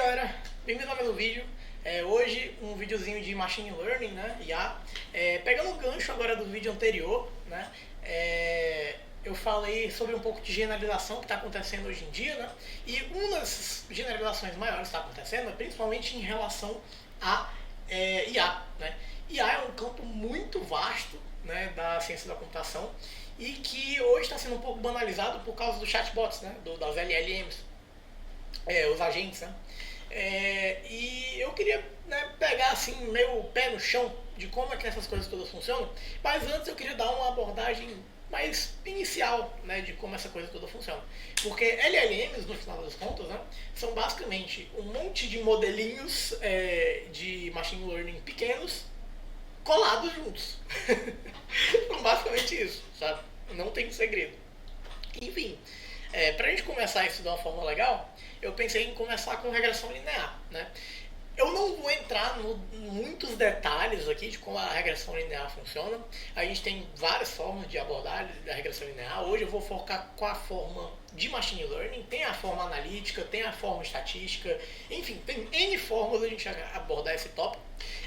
galera, bem-vindo ao meu vídeo. Hoje um videozinho de Machine Learning, né, IA. Pegando o gancho agora do vídeo anterior, né, eu falei sobre um pouco de generalização que está acontecendo hoje em dia, né, e uma das generalizações maiores que está acontecendo é principalmente em relação a IA, né. IA é um campo muito vasto, né, da ciência da computação e que hoje está sendo um pouco banalizado por causa dos chatbots, né, das LLMs. Os agentes, né? E eu queria, né, pegar assim meu pé no chão de como é que essas coisas todas funcionam, mas antes eu queria dar uma abordagem mais inicial, né, de como essa coisa toda funciona. Porque LLMs, no final das contas, né, são basicamente um monte de modelinhos de machine learning pequenos colados juntos. Então, basicamente isso, sabe? Não tem segredo. Enfim, para a gente começar isso de uma forma legal, eu pensei em começar com regressão linear, né? Eu não vou entrar em muitos detalhes aqui de como a regressão linear funciona. A gente tem várias formas de abordar a regressão linear. Hoje eu vou focar com a forma de machine learning. Tem a forma analítica, tem a forma estatística, enfim, tem N formas de a gente abordar esse tópico.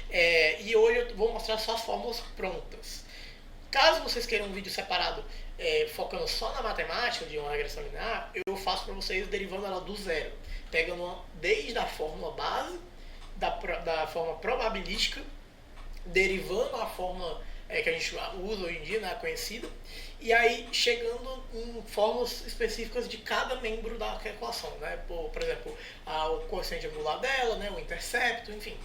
E hoje eu vou mostrar só as fórmulas prontas. Caso vocês queiram um vídeo separado focando só na matemática de uma regressão linear, eu faço para vocês derivando ela do zero, pegando desde a fórmula base, da forma probabilística, derivando a forma que a gente usa hoje em dia, né, conhecida, e aí chegando em fórmulas específicas de cada membro da equação, né? Por exemplo, o coeficiente angular dela, né, o intercepto, enfim,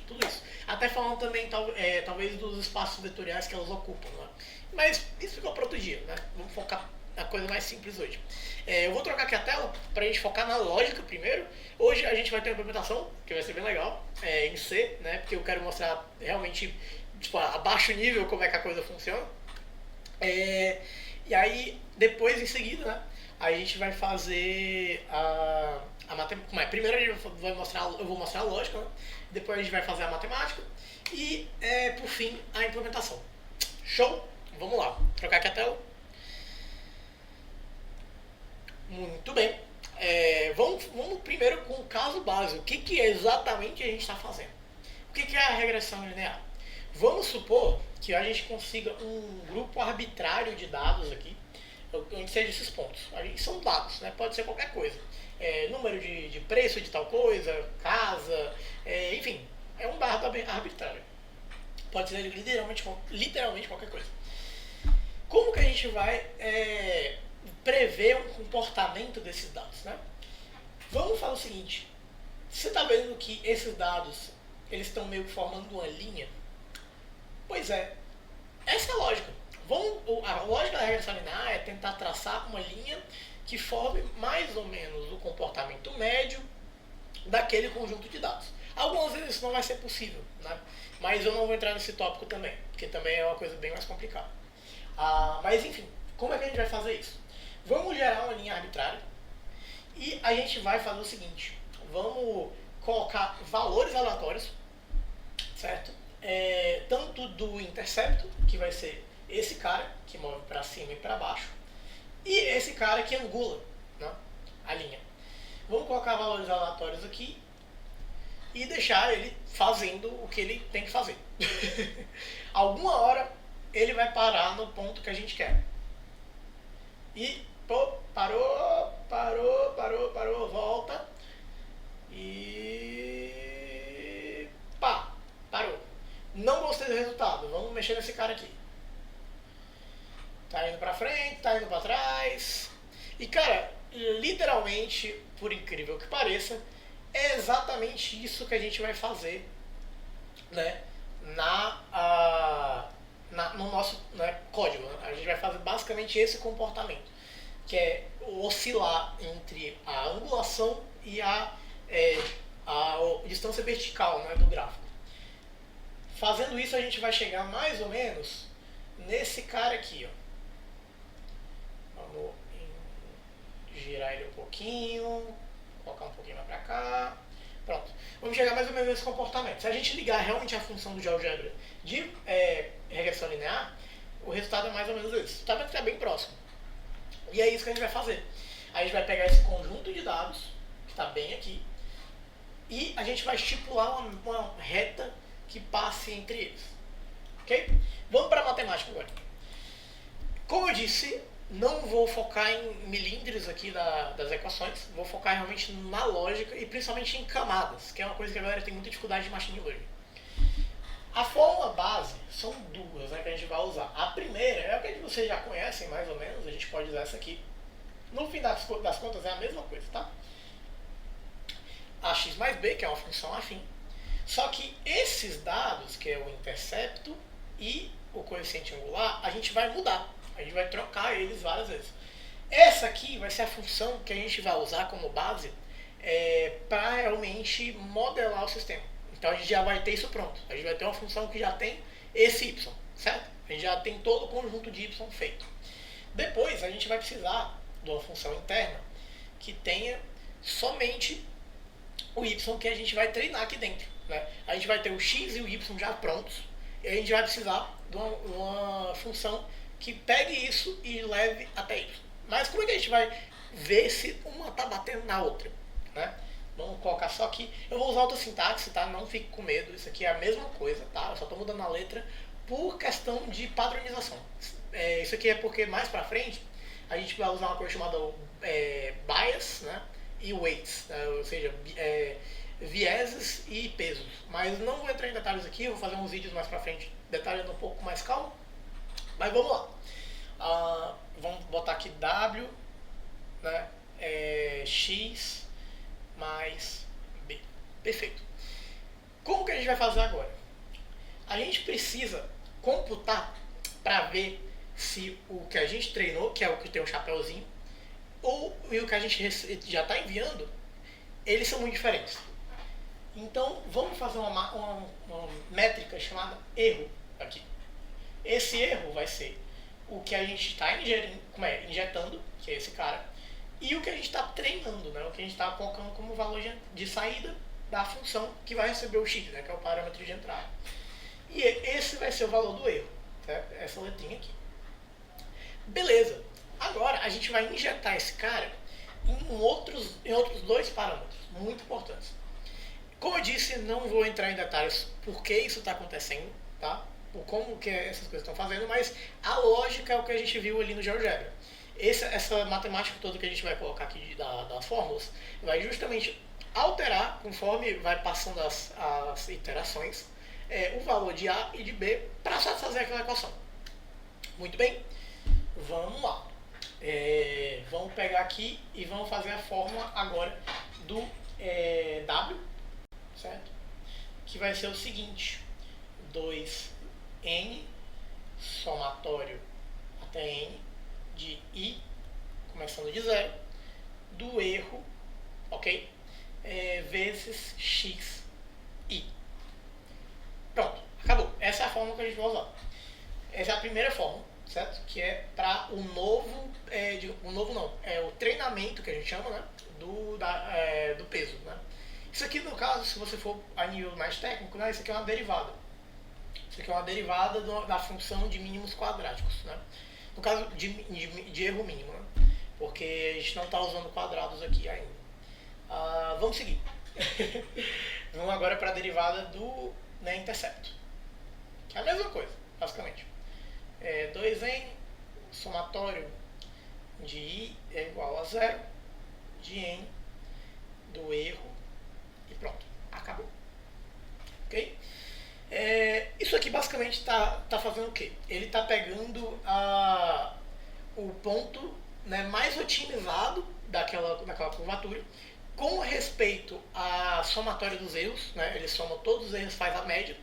tudo isso. Até falando também, talvez, dos espaços vetoriais que elas ocupam, né? Mas isso ficou para outro dia, né? Vamos focar na coisa mais simples hoje. Eu vou trocar aqui a tela para a gente focar na lógica primeiro. Hoje a gente vai ter uma implementação, que vai ser bem legal, em C, né? Porque eu quero mostrar realmente, tipo, a baixo nível como é que a coisa funciona. E aí, depois, em seguida, né, a gente vai fazer a matemática. Primeiro eu vou mostrar a lógica, né? Depois a gente vai fazer a matemática e, por fim, a implementação. Show? Vamos lá, trocar aqui a tela. Muito bem. Vamos primeiro com o caso básico. O que exatamente a gente está fazendo? O que é a regressão linear? Vamos supor que a gente consiga um grupo arbitrário de dados aqui, onde seja esses pontos. São dados, né? Pode ser qualquer coisa. Número de preço de tal coisa, casa, enfim, é um dado arbitrário. Pode ser literalmente qualquer coisa. Como que a gente vai prever o comportamento desses dados, né? Vamos falar o seguinte: você está vendo que esses dados eles estão meio que formando uma linha? Pois é, essa é a lógica. A lógica da regressão linear é tentar traçar uma linha que forme mais ou menos o comportamento médio daquele conjunto de dados. Algumas vezes isso não vai ser possível, né? Mas eu não vou entrar nesse tópico também, porque também é uma coisa bem mais complicada. Mas enfim, como é que a gente vai fazer isso? Vamos gerar uma linha arbitrária e a gente vai fazer o seguinte: vamos colocar valores aleatórios, certo? Tanto do intercepto, que vai ser esse cara que move para cima e para baixo, e esse cara que angula, né, a linha. Vamos colocar valores aleatórios aqui e deixar ele fazendo o que ele tem que fazer. Alguma hora ele vai parar no ponto que a gente quer. E parou, volta. E pá, parou. Não gostei do resultado, vamos mexer nesse cara aqui. Tá indo pra frente, tá indo pra trás. E cara, literalmente, por incrível que pareça, é exatamente isso que a gente vai fazer, né, no nosso, né, código. A gente vai fazer basicamente esse comportamento, que é oscilar entre a angulação e a distância vertical, né, do gráfico. Fazendo isso, a gente vai chegar mais ou menos nesse cara aqui, ó. Vamos girar ele um pouquinho, colocar um pouquinho mais pra cá. Pronto. Vamos chegar mais ou menos nesse comportamento. Se a gente ligar realmente a função do GeoGebra de regressão linear, o resultado é mais ou menos isso. Tá vendo que tá bem próximo. E é isso que a gente vai fazer. A gente vai pegar esse conjunto de dados, que está bem aqui, e a gente vai estipular uma reta que passe entre eles. Ok? Vamos para a matemática agora. Como eu disse, não vou focar em milímetros aqui das equações, vou focar realmente na lógica e principalmente em camadas, que é uma coisa que a galera tem muita dificuldade de machine learning. A fórmula base são duas, né, que a gente vai usar. A primeira é a que vocês já conhecem mais ou menos, a gente pode usar essa aqui. No fim das contas é a mesma coisa, tá? A x mais b, que é uma função afim. Só que esses dados, que é o intercepto e o coeficiente angular, a gente vai mudar. A gente vai trocar eles várias vezes. Essa aqui vai ser a função que a gente vai usar como base para realmente modelar o sistema. Então a gente já vai ter isso pronto. A gente vai ter uma função que já tem esse y, certo? A gente já tem todo o conjunto de y feito. Depois a gente vai precisar de uma função interna que tenha somente o y que a gente vai treinar aqui dentro, né? A gente vai ter o x e o y já prontos e a gente vai precisar de uma função que pegue isso e leve até y. Mas como é que a gente vai ver se uma está batendo na outra, né? Vamos colocar só aqui. Eu vou usar outra sintaxe, tá? Não fique com medo. Isso aqui é a mesma coisa, tá? Eu só estou mudando a letra por questão de padronização. Isso aqui é porque mais pra frente a gente vai usar uma coisa chamada bias, né? E weights, né? Ou seja, vieses e pesos. Mas não vou entrar em detalhes aqui, eu vou fazer uns vídeos mais pra frente detalhando um pouco mais calmo. Mas vamos lá. Vamos botar aqui W, né? X mais B. Perfeito. Como que a gente vai fazer agora? A gente precisa computar para ver se o que a gente treinou, que é o que tem um chapéuzinho, e o que a gente já está enviando, eles são muito diferentes. Então, vamos fazer uma métrica chamada erro aqui. Esse erro vai ser o que a gente está injetando, que é esse cara, e o que a gente está treinando, né? O que a gente está colocando como valor de saída da função que vai receber o x, né? Que é o parâmetro de entrada. E esse vai ser o valor do erro, certo? Essa letrinha aqui. Beleza. Agora a gente vai injetar esse cara em outros dois parâmetros muito importantes. Como eu disse, não vou entrar em detalhes por que isso está acontecendo, tá? Por como que essas coisas estão fazendo, mas a lógica é o que a gente viu ali no GeoGebra. Essa matemática toda que a gente vai colocar aqui das fórmulas vai justamente alterar, conforme vai passando as iterações, o valor de A e de B para satisfazer aquela equação. Muito bem, vamos lá. Vamos pegar aqui e vamos fazer a fórmula agora do W, certo? Que vai ser o seguinte: 2n somatório até n de i, começando de zero, do erro, ok? Vezes x i. Pronto, acabou. Essa é a fórmula que a gente vai usar. Essa é a primeira fórmula, certo? Que é para o novo, o treinamento que a gente chama, né? Do peso, né? Isso aqui, no caso, se você for a nível mais técnico, né? Isso aqui é uma derivada. Isso aqui é uma derivada da função de mínimos quadráticos, né? No caso de erro mínimo, né? Porque a gente não está usando quadrados aqui ainda. Vamos seguir. Vamos agora para a derivada do intercepto. Que é a mesma coisa, basicamente. 2n somatório de i é igual a 0 de n do erro e pronto, acabou. Ok? Isso aqui basicamente está fazendo o quê? Ele está pegando o ponto, né, mais otimizado daquela curvatura com respeito à somatória dos erros, né? Ele soma todos os erros, faz a média,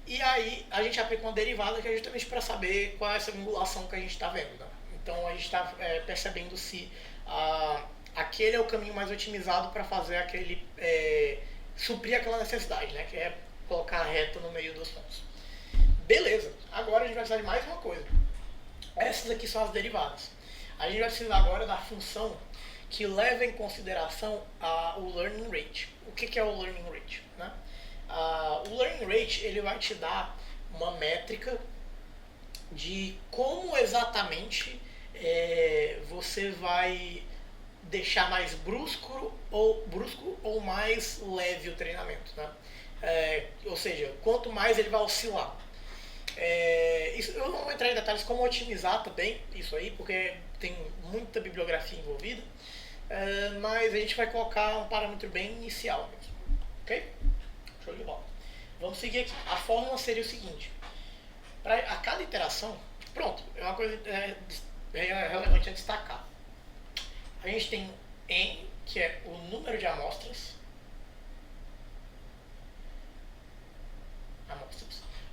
e aí a gente aplica uma derivada que é justamente para saber qual é essa angulação que a gente está vendo, né? Então a gente está percebendo se aquele é o caminho mais otimizado para fazer suprir aquela necessidade, né? Que é colocar a reta no meio dos pontos. Beleza, agora a gente vai precisar de mais uma coisa. Essas aqui são as derivadas. A gente vai precisar agora da função que leva em consideração o learning rate. O que é o learning rate, né? O learning rate, ele vai te dar uma métrica de como exatamente você vai deixar mais brusco ou mais leve o treinamento, né? Ou seja, quanto mais ele vai oscilar. Isso, eu não vou entrar em detalhes como otimizar também isso aí, porque tem muita bibliografia envolvida, mas a gente vai colocar um parâmetro bem inicial mesmo, ok? Show de bola. Vamos seguir aqui. A fórmula seria o seguinte: a cada iteração, pronto, é uma coisa relevante a destacar. A gente tem N, que é o número de amostras,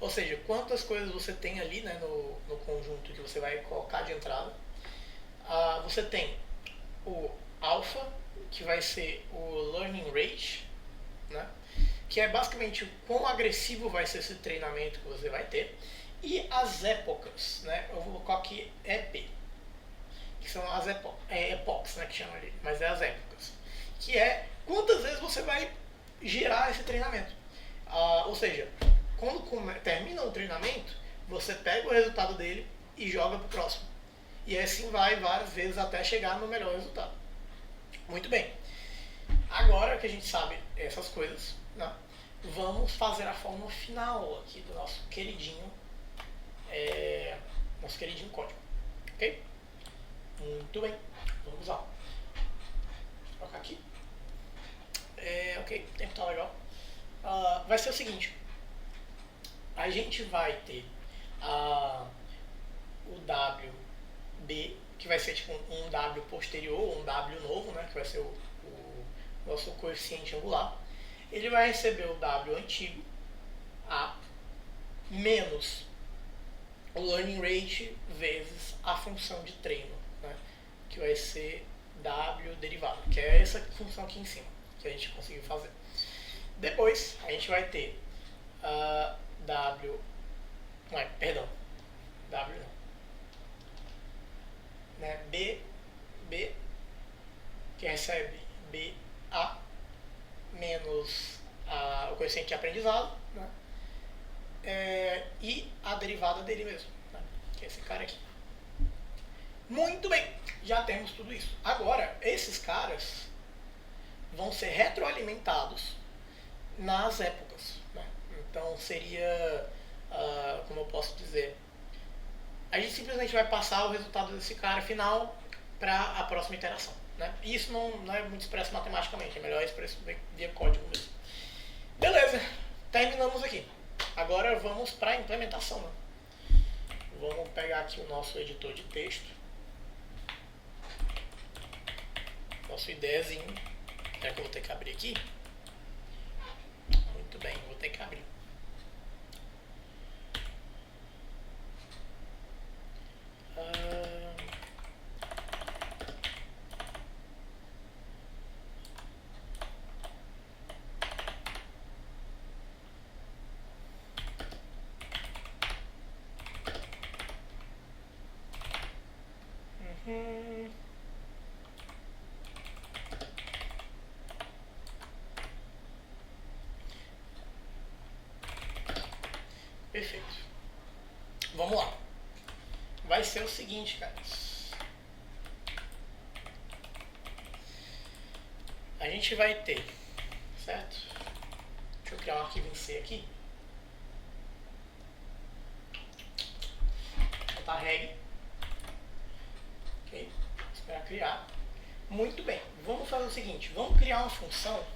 ou seja, quantas coisas você tem ali, né, no conjunto que você vai colocar de entrada. Você tem o alpha, que vai ser o learning rate, né, que é basicamente o quão agressivo vai ser esse treinamento que você vai ter, e as épocas, né, eu vou colocar aqui EP, que são as epochs, né, que chama ali, mas é as épocas, que é quantas vezes você vai girar esse treinamento. Ou seja, quando termina o treinamento, você pega o resultado dele e joga para o próximo. E assim vai várias vezes até chegar no melhor resultado. Muito bem. Agora que a gente sabe essas coisas, né, vamos fazer a fórmula final aqui do nosso queridinho código. Ok? Muito bem. Vamos lá. Vou colocar aqui. Ok, o tempo tá legal. Vai ser o seguinte: a gente vai ter o WB, que vai ser tipo um W posterior, um W novo, né, que vai ser o nosso coeficiente angular. Ele vai receber o W antigo, A, menos o learning rate vezes a função de treino, né, que vai ser W derivado, que é essa função aqui em cima, que a gente conseguiu fazer. Depois, a gente vai ter W não, né, B, que recebe BA menos o coeficiente de aprendizado, né, e a derivada dele mesmo, né, que é esse cara aqui. Muito bem, já temos tudo isso. Agora, esses caras vão ser retroalimentados nas épocas, né? Então seria, como eu posso dizer, a gente simplesmente vai passar o resultado desse cara final para a próxima iteração, né? E isso não é muito expresso matematicamente, é melhor expresso via código mesmo. Beleza, terminamos aqui. Agora vamos para a implementação, né? Vamos pegar aqui o nosso editor de texto, nosso IDEzinho, já que eu vou ter que abrir aqui. Muito bem, vou ter que abrir. Perfeito. Vamos lá. Vai ser o seguinte, caras. A gente vai ter, certo? Deixa eu criar um arquivo em C aqui. Vou botar reg. Ok. Esperar criar. Muito bem. Vamos fazer o seguinte. Vamos criar uma função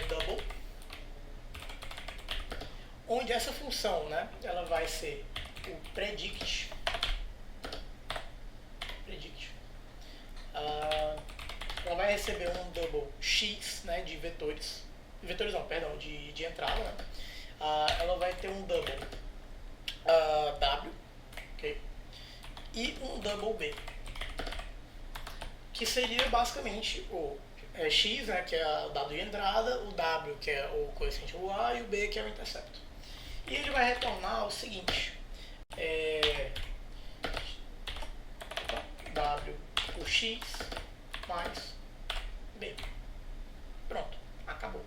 double, onde essa função, né, ela vai ser o predict. Ela vai receber um double x, né, de vetores não, perdão, de entrada, né? Ela vai ter um double w, ok, e um double b, que seria basicamente o x, né, que é o dado de entrada, o w, que é o coeficiente angular, e o b, que é o intercepto. E ele vai retornar o seguinte: w, o x, mais b. Pronto, acabou.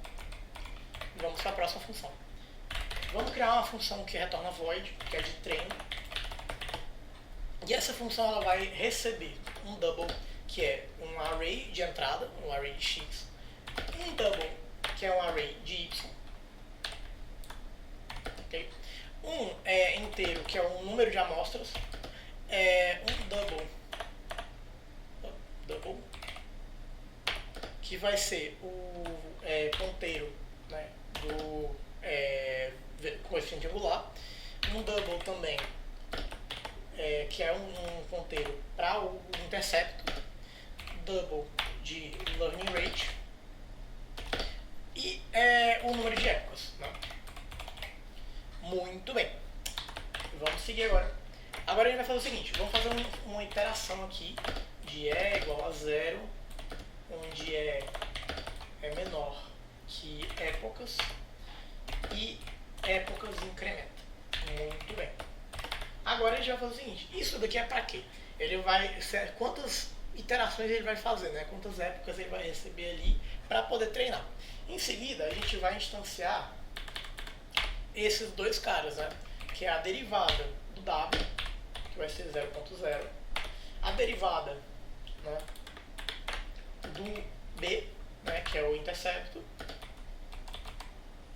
Vamos para a próxima função. Vamos criar uma função que retorna void, que é de treino. E essa função ela vai receber um double, que é um array de entrada, um array de x, um double, que é um array de y, okay? Um inteiro, que é um número de amostras, um double, que vai ser o ponteiro, né, do coeficiente angular, um double também, que é um ponteiro para o intercepto, double de learning rate e o número de épocas, né? Muito bem, vamos seguir agora. Agora a gente vai fazer o seguinte, vamos fazer uma iteração aqui de E igual a 0, onde E é menor que épocas e épocas incrementa. Muito bem. Agora a gente vai fazer o seguinte, isso daqui é para quê? Ele vai, quantas iterações ele vai fazer, né? Quantas épocas ele vai receber ali para poder treinar. Em seguida a gente vai instanciar esses dois caras, né? Que é a derivada do W, que vai ser 0.0, a derivada, né, do B, né, que é o intercepto.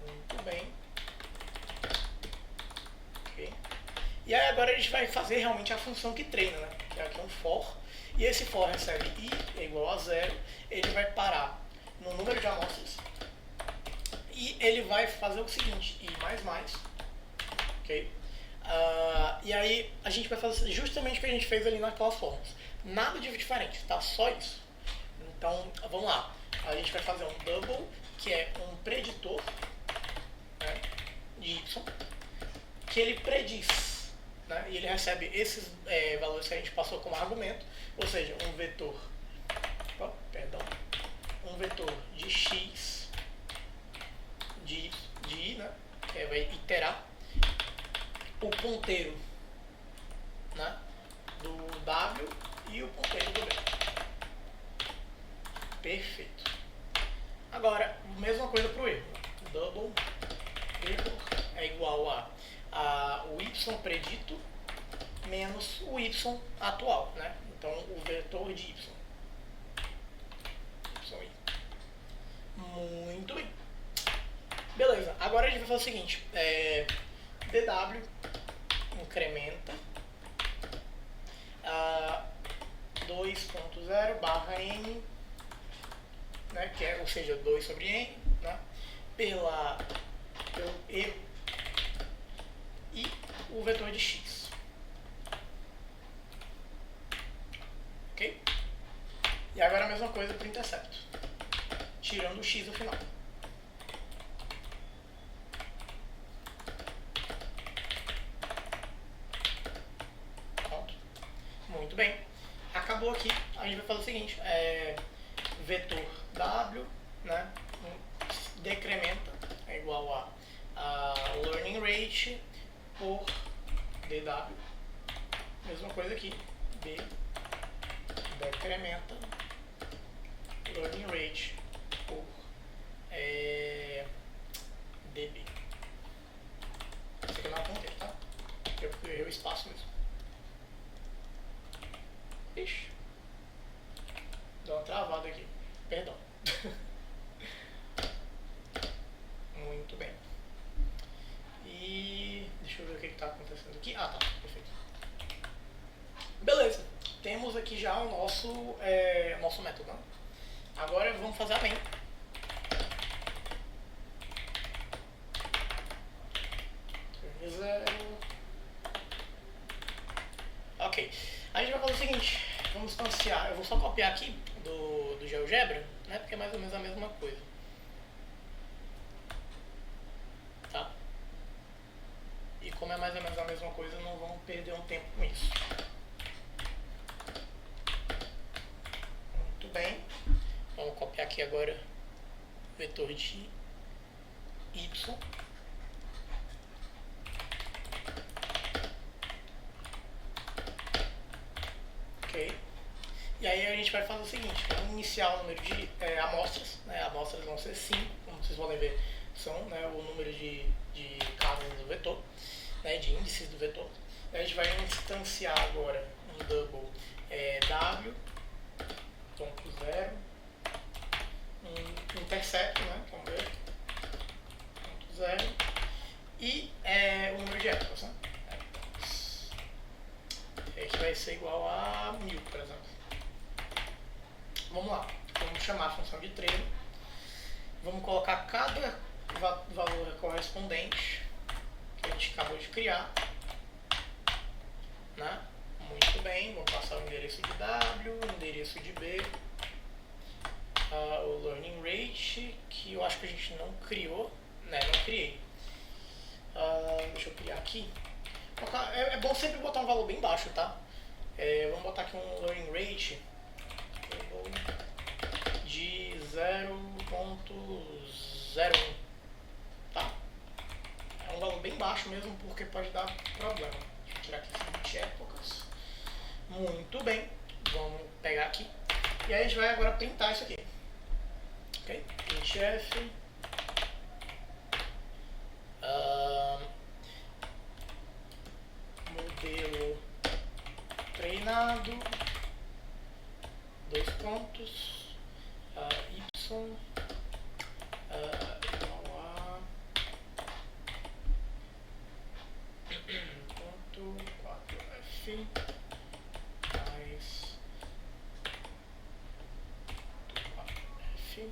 Muito bem. Okay. E aí agora a gente vai fazer realmente a função que treina, né? Que é aqui um for. E esse for recebe i é igual a 0, ele vai parar no número de amostras e ele vai fazer o seguinte, i mais mais, ok? E aí a gente vai fazer justamente o que a gente fez ali naquelas formas. Nada de diferente, tá? Só isso. Então, vamos lá. A gente vai fazer um double, que é um preditor, né, de y, que ele prediz, né, e ele recebe esses valores que a gente passou como argumento, ou seja, um vetor, um vetor de x, de y, né, que vai iterar, o ponteiro, né, do W e o ponteiro do B. Perfeito. Agora, mesma coisa para o erro. Double erro é igual a o y predito menos o y atual, né? Então, o vetor de y. Muito bem. Beleza. Agora a gente vai fazer o seguinte. dw incrementa 2.0 barra n, né, que é, ou seja, 2 sobre n, né, pelo e e o vetor de x. Ok? E agora a mesma coisa para o intercepto, tirando o x no final. Pronto. Muito bem. Acabou aqui. A gente vai fazer o seguinte, vetor w, né, decrementa é igual a learning rate por dw. Mesma coisa aqui, b decrementa learning rate por db. Isso aqui não é ponteiro, tá? Eu errei o espaço mesmo. Ixi, deu uma travada aqui, perdão. Muito bem. E deixa eu ver o que está acontecendo aqui. Ah, tá, perfeito. Beleza, temos aqui já o nosso método, né? Agora vamos fazer a main. Ok, a gente vai fazer o seguinte, vamos instanciar, eu vou só copiar aqui do GeoGebra, né, porque é mais ou menos a mesma coisa. Tá? E como é mais ou menos a mesma coisa, não vamos perder um tempo com isso. Muito bem. Vamos copiar aqui agora o vetor de y. Ok. E aí a gente vai fazer o seguinte, vamos iniciar o número de amostras, né? Amostras vão ser 5, como vocês podem ver, são, né, o número de casas do vetor, né, de índices do vetor. A gente vai instanciar agora um double w ponto zero, um intercepto, né? Vamos ver. Ponto zero. E o número de épocas, né? Que vai ser igual a 1000, por exemplo. Vamos lá. Vamos chamar a função de treino. Vamos colocar cada valor correspondente que a gente acabou de criar, né? Muito bem, vou passar o endereço de W, o endereço de B, o learning rate, que eu acho que a gente não criou, né? Não criei. Deixa eu criar aqui. É bom sempre botar um valor bem baixo, tá? Vamos botar aqui um learning rate de 0.01, tá? É um valor bem baixo mesmo, porque pode dar problema. Deixa eu tirar aqui 20 épocas. Muito bem, vamos pegar aqui. E aí a gente vai agora printar isso aqui. Ok? Printf. Modelo treinado, dois pontos, y igual a ponto 4f mais 4f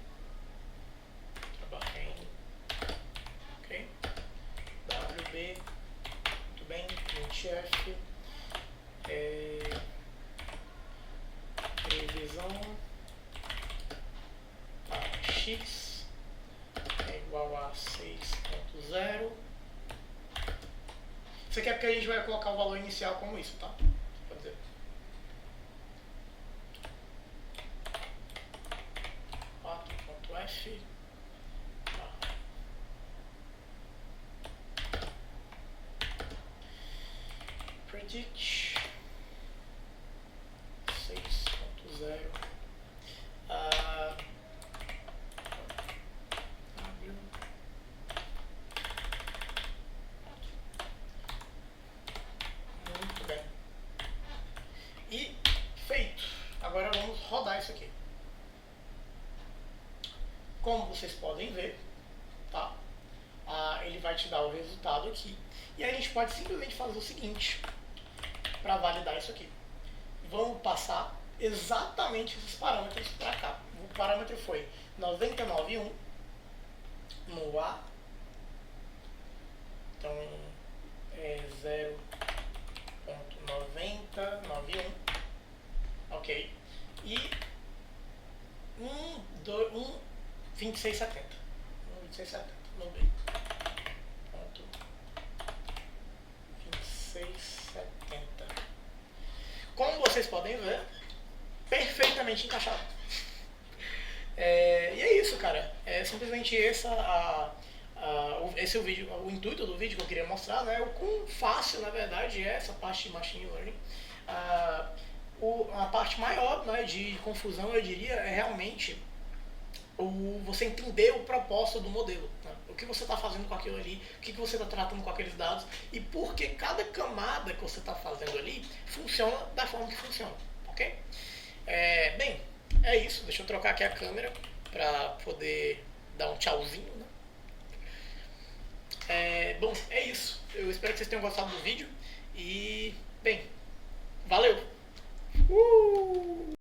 trabalho n, ok? wb, muito bem, printf, previsão x é igual a 6.0. Isso aqui é porque a gente vai colocar o valor inicial como isso, tá? Pode dizer. F predict 6.0 muito bem. E feito. Agora vamos rodar isso aqui. Como vocês podem ver, tá? Ele vai te dar o resultado aqui. E a gente pode simplesmente fazer o seguinte para validar isso aqui. Vamos passar exatamente esses parâmetros para cá. O parâmetro foi 99.1 no A. Então é 0.9091. Ok. E 2670. 2670 no B. Ponto 2670. Como vocês podem ver, perfeitamente encaixado. E é isso, cara. É simplesmente esse é o vídeo, o intuito do vídeo que eu queria mostrar, né? O quão fácil, na verdade, é essa parte de machine learning. A parte maior, né, de confusão, eu diria, é realmente você entender o propósito do modelo, né? O que você está fazendo com aquilo ali, o que você está tratando com aqueles dados e por que cada camada que você está fazendo ali funciona da forma que funciona, ok? Bem, é isso. Deixa eu trocar aqui a câmera para poder dar um tchauzinho, né? Bom, é isso. Eu espero que vocês tenham gostado do vídeo e, bem, valeu!